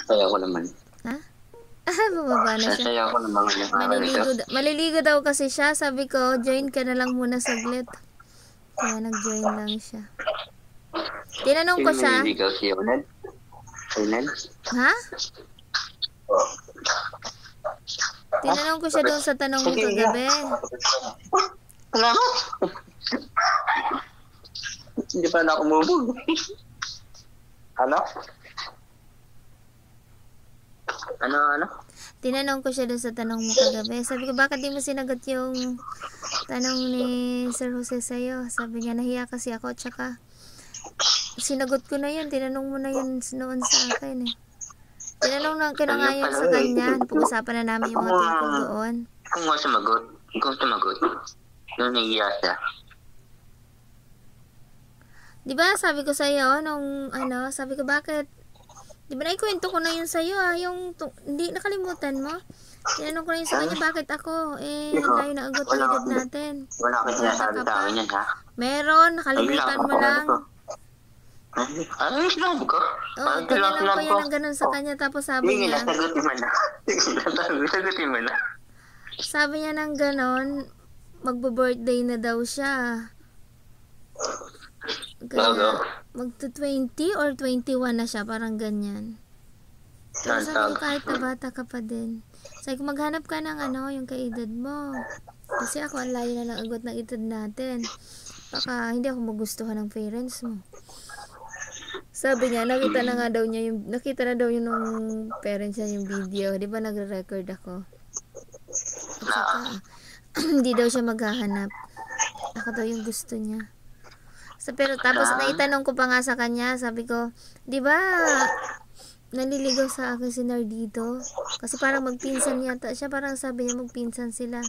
Saya ko naman. Ha? Bumaba na siya. Saya ko naman. Maliligo daw kasi siya. Sabi ko, join ka na lang muna saglit. Kaya nag-join lang siya. Tinanong ko siya. Maliligaw si Yonel? Ha? Tinanong ko siya doon sa tanong mo kagabi. Salamat! Hindi pa na ako mubog. Ano? Ano? Tinanong ko siya doon sa tanong mo kagabi. Sabi ko, bakit di mo sinagot yung tanong ni Sir Jose sa'yo? Sabi niya, nahiya kasi ako. Tsaka, sinagot ko na yun. Tinanong mo na yun noon sa akin eh. Tinanong na nga yun sa kanya. Pag-usapan na namin yung mga tungkol doon. Kung nga sumagot. Yung nahiya siya. Diba, sabi ko sa'yo, sabi ko, bakit? Diba, naikwento ko na yun sa'yo, hindi, nakalimutan mo? Tinanong ko na yun sa kanya, bakit ako? Layo na agot na edad natin. Wala ka sinasabi sa akin yan, ha? Meron, nakalimutan mo lang. Ano yung sinabi ko? Tinanong ko yan ng ganun sa kanya, tapos sabi niya, sagutin mo na. Sabi niya ng ganun, magbo-birthday na daw siya. Kaya, magto-20 or 21 na siya, parang ganyan. Tapos sabi ko, kahit na bata ka pa din. Sabi ko, maghanap ka ng yung kaedad mo. Kasi ako, ang layo na ng agot ng edad natin. Baka hindi ako magustuhan ng parents mo. Sabi niya, nakita na daw yun nung parents niya yung video. Di ba nagre-record ako? At saka, hindi daw siya maghahanap. Ako daw yung gusto niya. Pero tapos naitanong ko pa nga sa kanya, sabi ko, di ba naliligaw sa akin si Nardito? Kasi parang magpinsan yata siya, parang sabi niya magpinsan sila.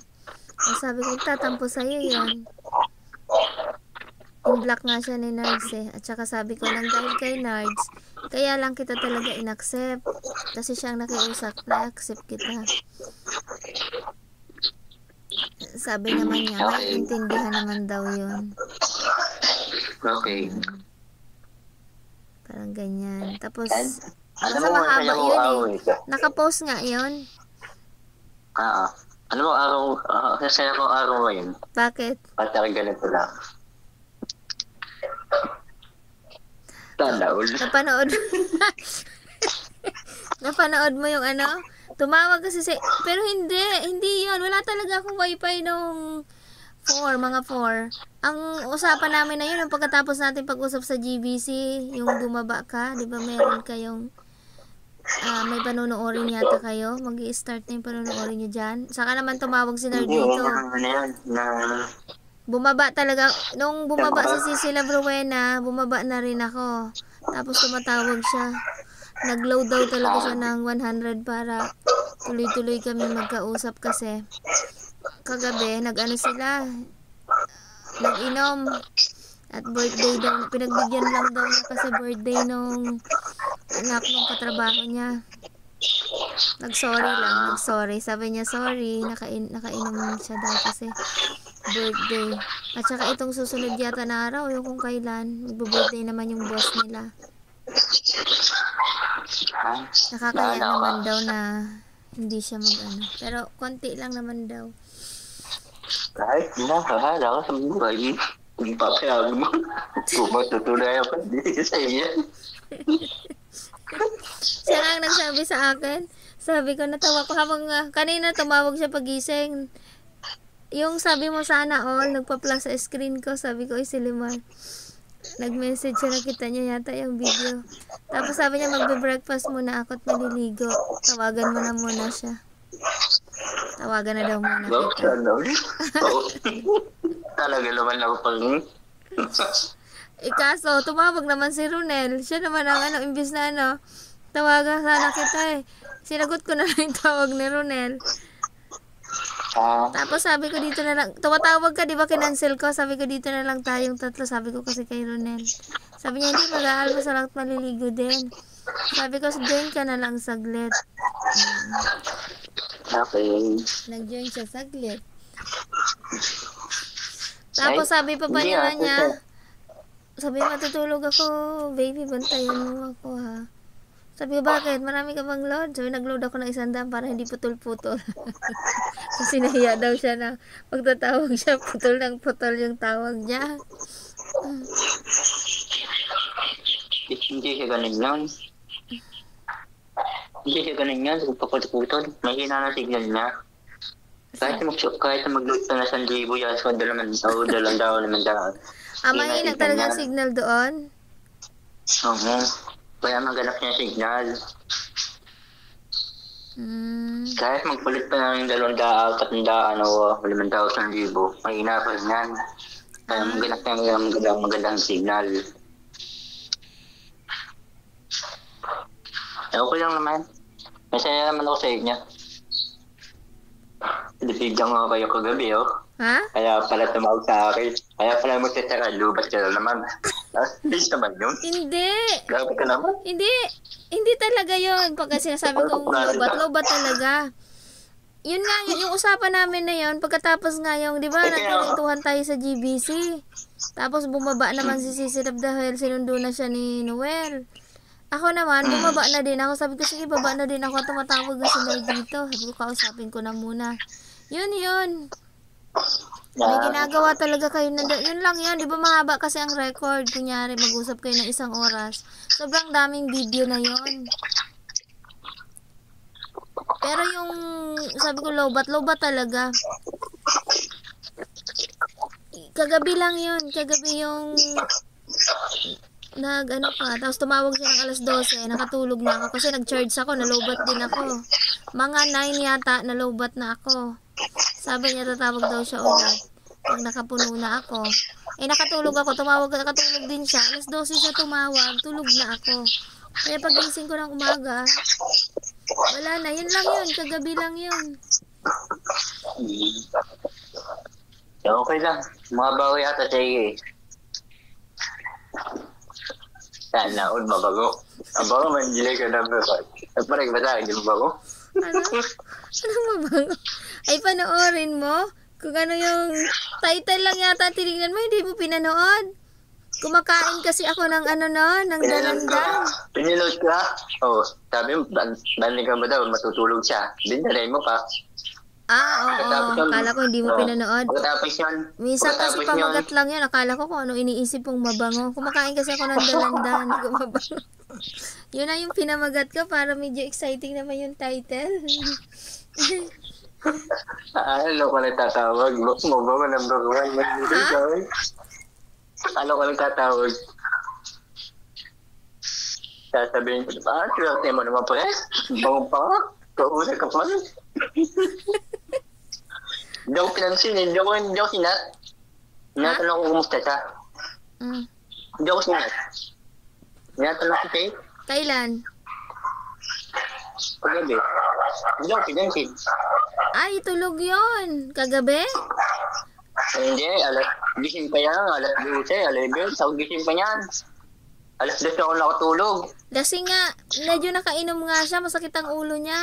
Sabi ko, tatampo sa'yo yan. In-block nga siya ni Nards eh. At saka sabi ko, nang dahil kay Nards, kaya lang kita talaga in-accept. Kasi siyang nakiusap na accept kita. Sabi naman niya, may intindihan naman daw yun. Okay. Parang ganyan. Tapos, basta mahaba yun eh. Nakapost nga yun. Ano mo araw, sasaya ko araw ngayon. Bakit? Pati ganito lang. Napanood mo yung tumawag kasi pero hindi yun. Wala talaga akong wifi nung mga 4. Ang usapan namin na yun, ang pagkatapos natin pag-usap sa GBC, yung bumaba ka, di ba meron kayong, may panunuorin yata kayo, mag-i-start na yung panunuorin nyo dyan. Saka naman tumawag si Nardito. Bumaba talaga, nung bumaba si Cecilia Bruena, bumaba na rin ako. Tapos tumatawag siya. Nag-load daw talaga siya ng 100 para tuloy-tuloy kami magkausap kasi kagabi, sila, nag-inom at birthday daw, pinagbigyan lang daw niya kasi birthday nung anak nung katrabaho niya. Nag-sorry. Sabi niya, sorry, nakainom siya daw kasi birthday. At saka itong susunod yata na araw, yung kung kailan, magbo-birthday naman yung boss nila. Nakakaya naman daw na hindi siya pero konti lang naman daw. Kahit nakakala ko sa buhay, kung papayag mo, kung matutunay ako, hindi sa iya. Siya nga ang nagsabi sa akin. Sabi ko, natawa ko habang kanina tumawag siya pagising. Yung sabi mo sana all, nagpa-plus sa screen ko. Sabi ko, si Limar. Nag-message siya, nakita niya yata yung video. Tapos sabi niya, magbe-breakfast muna ako at maliligo. Tawagan mo na muna siya. Tawagan na daw muna kita. Talaga naman ako pag... Kaso, tumawag naman si Ronel. Siya naman ang imbis na tawagan sana kita eh. Sinagot ko na lang yung tawag ni Ronel. Tapos sabi ko dito na lang, tumatawag ka, di ba kinancel ko? Sabi ko dito na lang tayong tatlo. Sabi ko kasi kay Ronel. Sabi niya, hindi, mag-aalmusal at maliligo din. Sabi ko, join ka na lang saglit. Okay. Nag-join siya saglit. Tapos sabi pa niya, sabi, matutulog ako, baby, bantayan mo ako ha. Sabi ko, bakit? Marami ka bang load? Sabi, nag-load ako ng 100 para hindi putol-putol. Kasi nahiya daw siya na pagtatawag siya, putol ng putol yung tawag niya. Hindi siya ganun yan. Hindi siya ganun yan. Pagpaputol. Mahina na signal niya. Kahit mag-load ka na 1,000 yan, so dalawang naman daan. Mahina talaga ang signal doon? Oo. Kaya maganap niya signal. Kahit magpalit pa ng 200, 300, o 5,000, mahina pa rin yan. Kaya maganap niya magandang signal. Okay lang naman. Masaya naman ako sa inyo. Nabigyan nga kayo kagabi, oh. Ha? Kaya pala tumawag sa akin. Kaya pala mo sa lubat ka naman. Please naman yun. Hindi. Grabe ka naman. Hindi talaga yun. Pagka sinasabi kong lobat talaga. Yun nga, yung usapan namin na yun, pagkatapos nga yung, di ba, nagkarintuhan tayo sa GBC. Tapos bumaba naman si Sisirab dahil sinundo na siya ni Noel. Ako naman, bumaba na din ako. Sabi ko, sige, baba na din ako. Tumatawag na sila dito. Sabi ko, kausapin ko na muna. Yun. May ginagawa talaga kayo. Yun lang yan. Di ba mahaba kasi ang record? Kunyari, mag-usap kayo ng 1 oras. Sobrang daming video na yun. Pero yung, sabi ko, lobat talaga. Kagabi lang yun. Kagabi yung tapos tumawag siya ng alas 12, nakatulog na ako kasi nag-charge ako, nalobat din ako. Mga 9 yata, nalobat na ako. Sabi niya tatawag daw siya ulit pag nakapuno na ako. Nakatulog ako, nakatulog din siya. Alas 12 siya tumawag, tulog na ako. Kaya pagising ko ng umaga, wala na, yun lang yun, kagabi lang yun. Okay lang, mabawi yata siya eh. Sana all mabago. Ang bago man gilay ka na ba? Parang ba tayo, di mabago? Ano mabago? Ay, panoorin mo? Kung ano yung title lang yata tinignan mo, hindi mo pinanood. Kumakain kasi ako ng ng dalandan. Pinanood ka? Oo. Sabi mo, balik ka ba daw, matutulog siya. Dinalay mo pa. Oo. Akala ko hindi mo pinanood. Pagkatapos yun. Minsan kasi pamagat lang yun. Akala ko kung ano iniisip kong mabango. Kumakain kasi ako ng dalandan. Hindi ko mabango. Yun na yung pinamagat ko para medyo exciting naman yung title. Ano ko nagtatawag? Mabango number 1. Ano ko nagtatawag? Sasabihin ko, swerte mo naman pre? Bango pa ka? Kauna ka pa? Hindi ako pinansin, hindi ako sinat. Tinatanong ko kumusta siya. Hindi ako sinat. Tinatanong ko siya. Kailan? Kagabi. Hindi ako pinansin. Ay, tulog yun. Kagabi? Hindi, gising pa yan. Alas 12, alas 11. Sa gising pa yan. Alas 12 ako nakatulog. Kasi nga, medyo nakainom nga siya. Masakit ang ulo niya.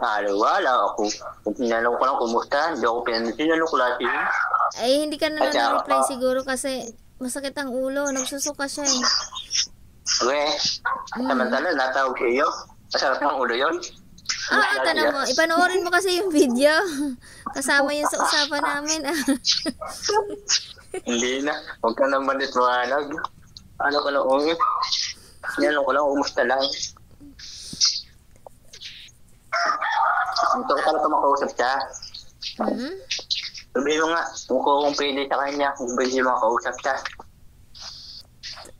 Wala ako. Kung tinanong ko lang kumusta, hindi ako tinanong ko lahat yun. Ay, hindi ka na reply siguro kasi masakit ang ulo. Nagsusuka siya eh. Samantala, natawag sa iyo. Masarap ang ulo yun. Tanong mo. Ipanoorin mo kasi yung video. Kasama yun sa usapan namin. Hindi na. Huwag ka naman itwanag. Ano ko lang, tinanong ko lang, kumusta lang. Gusto ko talaga makausap siya. Sabihin mo nga, kung pwede sa kanya, kung pwede makausap siya.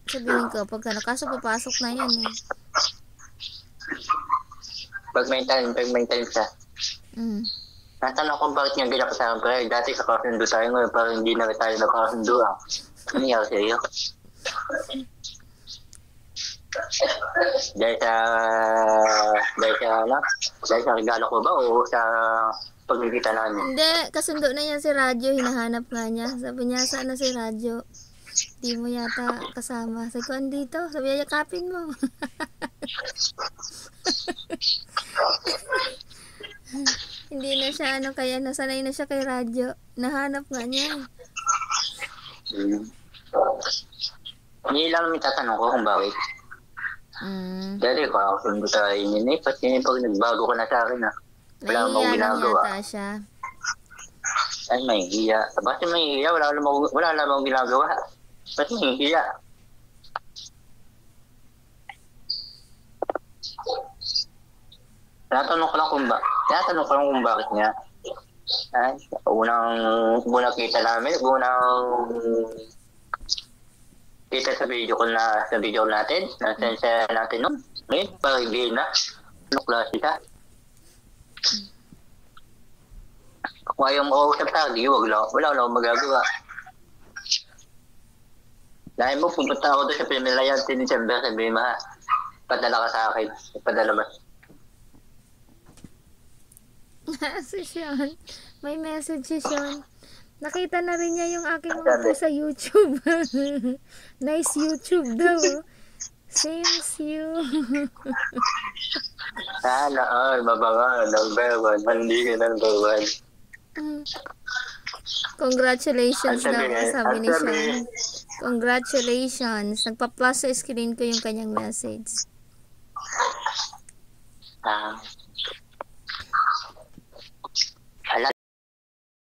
Sabihin ko, kaso papasok na yan eh. Pag may time siya. Natanong ko bakit niya ganyan kasama pa rin. Dati sa kasundo tayo ngayon, parang hindi na tayo nakasundo ah. Ano nangyari sa iyo? Dahil sa regalo ko ba o sa pagkikita namin? Hindi, kasundo na yan si Radyo, hinahanap nga niya. Sabi niya, sana si Radyo? Di mo yata kasama. Sabi ko, andito. Sabi niya, yakapin mo. Hindi na siya, kaya nasanay na siya kay Radyo. Nahanap nga niya. Hindi lang may tatanong ko kung bakit. Dali ko ako sundo sa inyo kasi pag nagbago ka na sa akin wala akong ginagawa. Yata siya. Ay, may hiya. Bakit may hiya? Wala namang ginagawa. Bakit may hiya? Tinatanong ko lang kung bakit niya. Ay, unang kita namin, kita sa video natin, nasensya natin nun. Ngayon, parang hindi na. Ano klase ka? Kung ayaw mo kausap sa akin, wala akong magagawa. Dahil mo, pupunta ako doon sa Pinilayan, December, sabi mo padala ka sa akin. Padala ba? Si Sean. May message si Sean. Nakita na rin niya yung aking mga po sa YouTube. Nice YouTube daw. Seems you. Sana all mababa. Number 1. Mandi ka number 1. Congratulations daw. Sabi ni Sean. Congratulations. Nagpa-plus sa screen ko yung kanyang message.